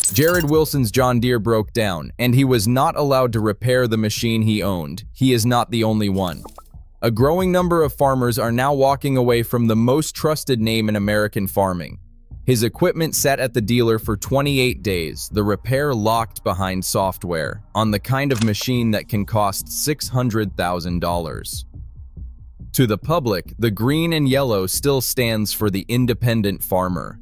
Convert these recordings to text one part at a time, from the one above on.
Jared Wilson's John Deere broke down, and he was not allowed to repair the machine he owned. He is not the only one. A growing number of farmers are now walking away from the most trusted name in American farming. His equipment sat at the dealer for 28 days, the repair locked behind software, on the kind of machine that can cost $600,000. To the public, the green and yellow still stands for the independent farmer.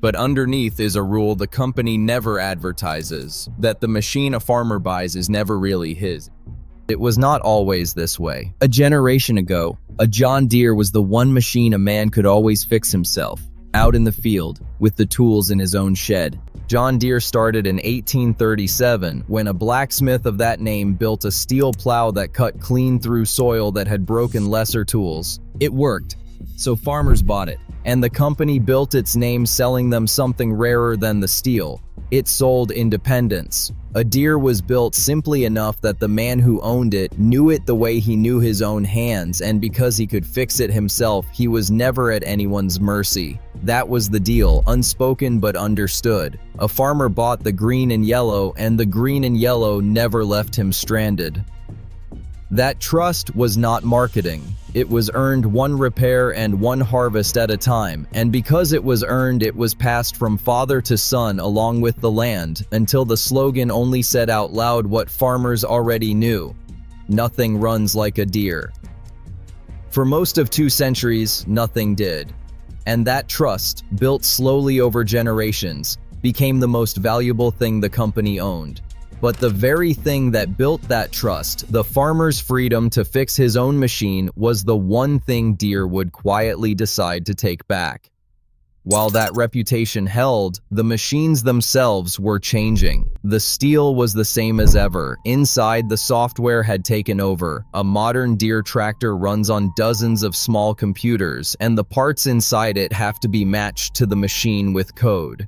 But underneath is a rule the company never advertises, that the machine a farmer buys is never really his. It was not always this way. A generation ago, a John Deere was the one machine a man could always fix himself, out in the field, with the tools in his own shed. John Deere started in 1837 when a blacksmith of that name built a steel plow that cut clean through soil that had broken lesser tools. It worked, so farmers bought it, and the company built its name selling them something rarer than the steel. It sold independence. A Deere was built simply enough that the man who owned it knew it the way he knew his own hands, and because he could fix it himself, he was never at anyone's mercy. That was the deal, unspoken but understood. A farmer bought the green and yellow, and the green and yellow never left him stranded. That trust was not marketing. It was earned one repair and one harvest at a time, and because it was earned, it was passed from father to son along with the land, until the slogan only said out loud what farmers already knew: nothing runs like a Deere. For most of 2 centuries, nothing did. And that trust, built slowly over generations, became the most valuable thing the company owned. But the very thing that built that trust, the farmer's freedom to fix his own machine, was the one thing Deere would quietly decide to take back. While that reputation held, the machines themselves were changing. The steel was the same as ever. Inside, the software had taken over. A modern Deere tractor runs on dozens of small computers, and the parts inside it have to be matched to the machine with code.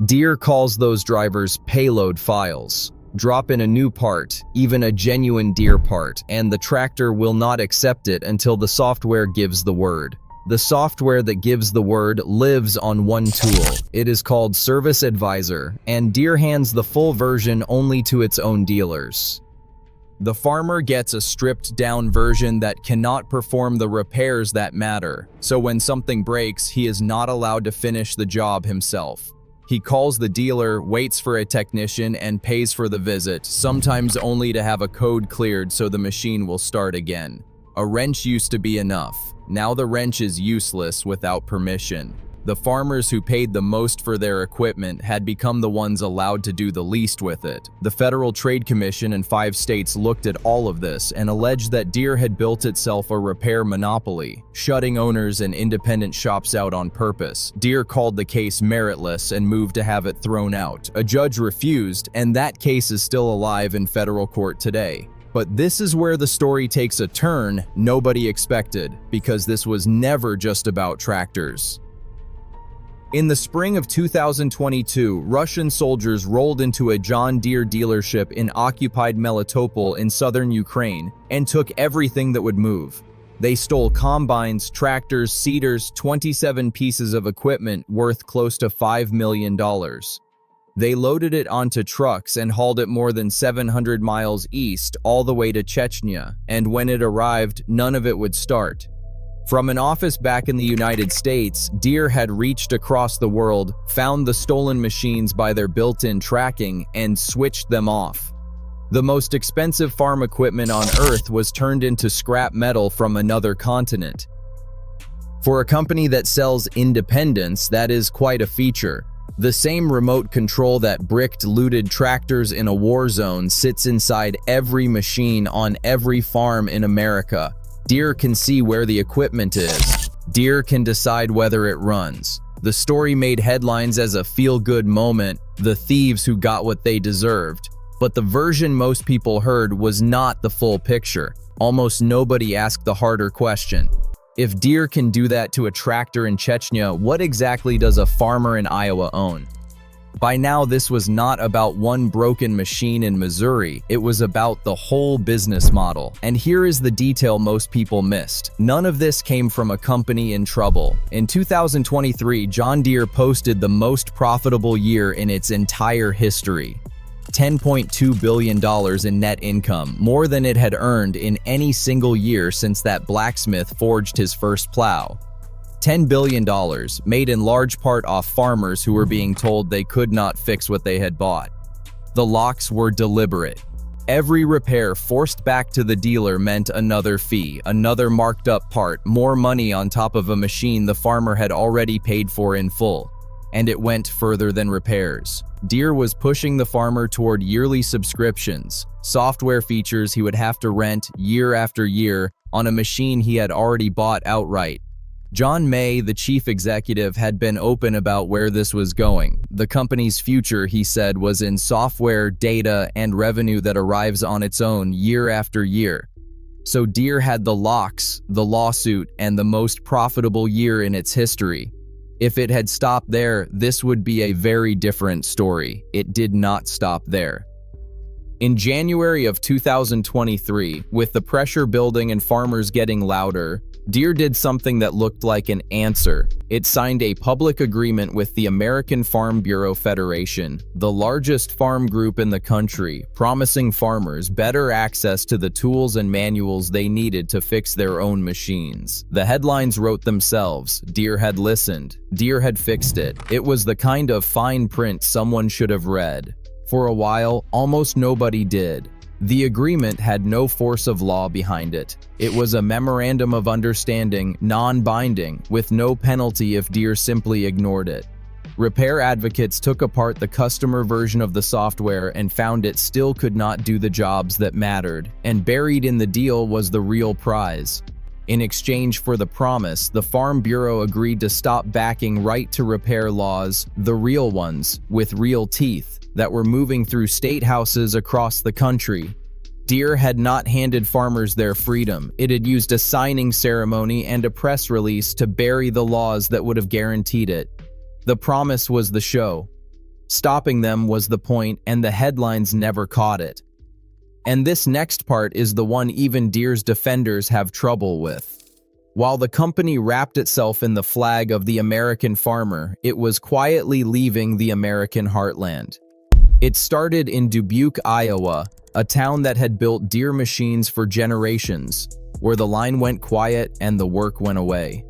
Deere calls those drivers payload files. Drop in a new part, even a genuine Deere part, and the tractor will not accept it until the software gives the word. The software that gives the word lives on one tool. It is called Service Advisor, and Deere hands the full version only to its own dealers. The farmer gets a stripped-down version that cannot perform the repairs that matter, so when something breaks, he is not allowed to finish the job himself. He calls the dealer, waits for a technician, and pays for the visit, sometimes only to have a code cleared so the machine will start again. A wrench used to be enough. Now the wrench is useless without permission. The farmers who paid the most for their equipment had become the ones allowed to do the least with it. The Federal Trade Commission in 5 states looked at all of this and alleged that Deere had built itself a repair monopoly, shutting owners and independent shops out on purpose. Deere called the case meritless and moved to have it thrown out. A judge refused, and that case is still alive in federal court today. But this is where the story takes a turn nobody expected, because this was never just about tractors. In the spring of 2022, Russian soldiers rolled into a John Deere dealership in occupied Melitopol in southern Ukraine and took everything that would move. They stole combines, tractors, seeders, 27 pieces of equipment worth close to $5 million. They loaded it onto trucks and hauled it more than 700 miles east all the way to Chechnya, and when it arrived, none of it would start. From an office back in the United States, Deere had reached across the world, found the stolen machines by their built-in tracking, and switched them off. The most expensive farm equipment on Earth was turned into scrap metal from another continent. For a company that sells independence, that is quite a feature. The same remote control that bricked looted tractors in a war zone sits inside every machine on every farm in America. Deere can see where the equipment is. Deere can decide whether it runs. The story made headlines as a feel-good moment, the thieves who got what they deserved. But the version most people heard was not the full picture. Almost nobody asked the harder question. If Deere can do that to a tractor in Chechnya, what exactly does a farmer in Iowa own? By now, this was not about one broken machine in Missouri, it was about the whole business model. And here is the detail most people missed. None of this came from a company in trouble. In 2023, John Deere posted the most profitable year in its entire history. $10.2 billion in net income, more than it had earned in any single year since that blacksmith forged his first plow. $10 billion, made in large part off farmers who were being told they could not fix what they had bought. The locks were deliberate. Every repair forced back to the dealer meant another fee, another marked up part, more money on top of a machine the farmer had already paid for in full. And it went further than repairs. Deere was pushing the farmer toward yearly subscriptions, software features he would have to rent year after year on a machine he had already bought outright. John May, the chief executive, had been open about where this was going. The company's future, he said, was in software, data, and revenue that arrives on its own year after year. So Deere had the locks, the lawsuit, and the most profitable year in its history. If it had stopped there, this would be a very different story. It did not stop there. In January of 2023, with the pressure building and farmers getting louder, Deere did something that looked like an answer. It signed a public agreement with the American Farm Bureau Federation, the largest farm group in the country, promising farmers better access to the tools and manuals they needed to fix their own machines. The headlines wrote themselves. Deere had listened. Deere had fixed it. It was the kind of fine print someone should have read. For a while, almost nobody did. The agreement had no force of law behind it. It was a memorandum of understanding, non-binding, with no penalty if Deere simply ignored it. Repair advocates took apart the customer version of the software and found it still could not do the jobs that mattered, and buried in the deal was the real prize. In exchange for the promise, the Farm Bureau agreed to stop backing right-to-repair laws, the real ones, with real teeth, that were moving through state houses across the country. Deere had not handed farmers their freedom. It had used a signing ceremony and a press release to bury the laws that would have guaranteed it. The promise was the show. Stopping them was the point, and the headlines never caught it. And this next part is the one even Deere's defenders have trouble with. While the company wrapped itself in the flag of the American farmer, it was quietly leaving the American heartland. It started in Dubuque, Iowa, a town that had built Deere machines for generations, where the line went quiet and the work went away.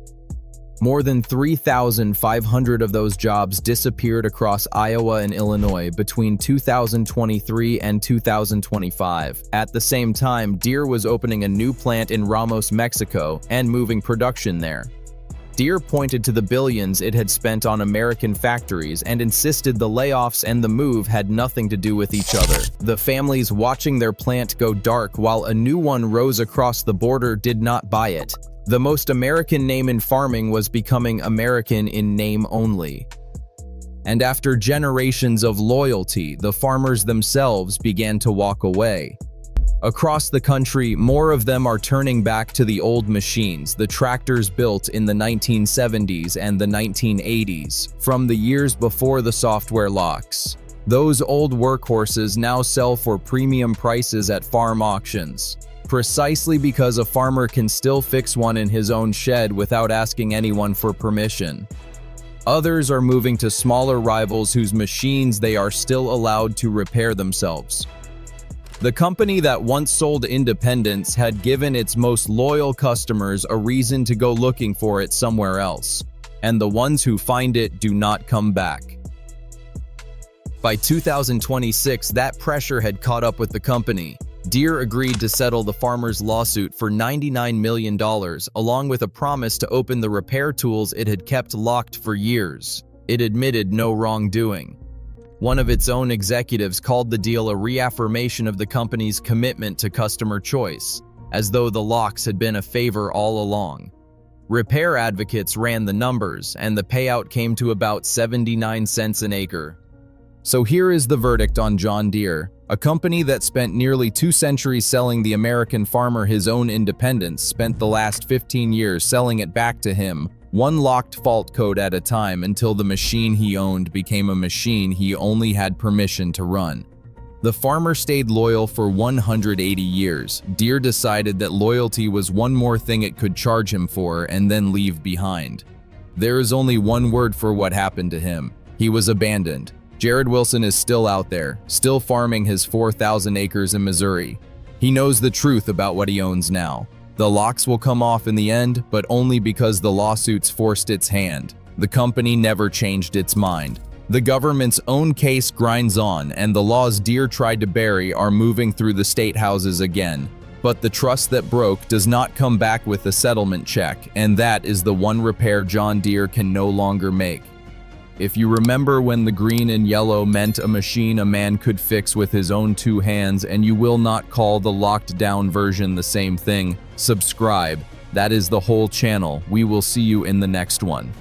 More than 3,500 of those jobs disappeared across Iowa and Illinois between 2023 and 2025. At the same time, Deere was opening a new plant in Ramos, Mexico, and moving production there. Deere pointed to the billions it had spent on American factories and insisted the layoffs and the move had nothing to do with each other. The families watching their plant go dark while a new one rose across the border did not buy it. The most American name in farming was becoming American in name only. And after generations of loyalty, the farmers themselves began to walk away. Across the country, more of them are turning back to the old machines, the tractors built in the 1970s and the 1980s, from the years before the software locks. Those old workhorses now sell for premium prices at farm auctions, precisely because a farmer can still fix one in his own shed without asking anyone for permission. Others are moving to smaller rivals whose machines they are still allowed to repair themselves. The company that once sold independence had given its most loyal customers a reason to go looking for it somewhere else, and the ones who find it do not come back. By 2026, that pressure had caught up with the company. Deere agreed to settle the farmers' lawsuit for $99 million, along with a promise to open the repair tools it had kept locked for years. It admitted no wrongdoing. One of its own executives called the deal a reaffirmation of the company's commitment to customer choice, as though the locks had been a favor all along. Repair advocates ran the numbers, and the payout came to about 79 cents an acre. So here is the verdict on John Deere, a company that spent nearly 2 centuries selling the American farmer his own independence, spent the last 15 years selling it back to him, one locked fault code at a time until the machine he owned became a machine he only had permission to run. The farmer stayed loyal for 180 years. Deere decided that loyalty was one more thing it could charge him for and then leave behind. There is only one word for what happened to him. He was abandoned. Jared Wilson is still out there, still farming his 4,000 acres in Missouri. He knows the truth about what he owns now. The locks will come off in the end, but only because the lawsuits forced its hand. The company never changed its mind. The government's own case grinds on, and the laws Deere tried to bury are moving through the state houses again. But the trust that broke does not come back with a settlement check, and that is the one repair John Deere can no longer make. If you remember when the green and yellow meant a machine a man could fix with his own two hands, and you will not call the locked down version the same thing, subscribe. That is the whole channel. We will see you in the next one.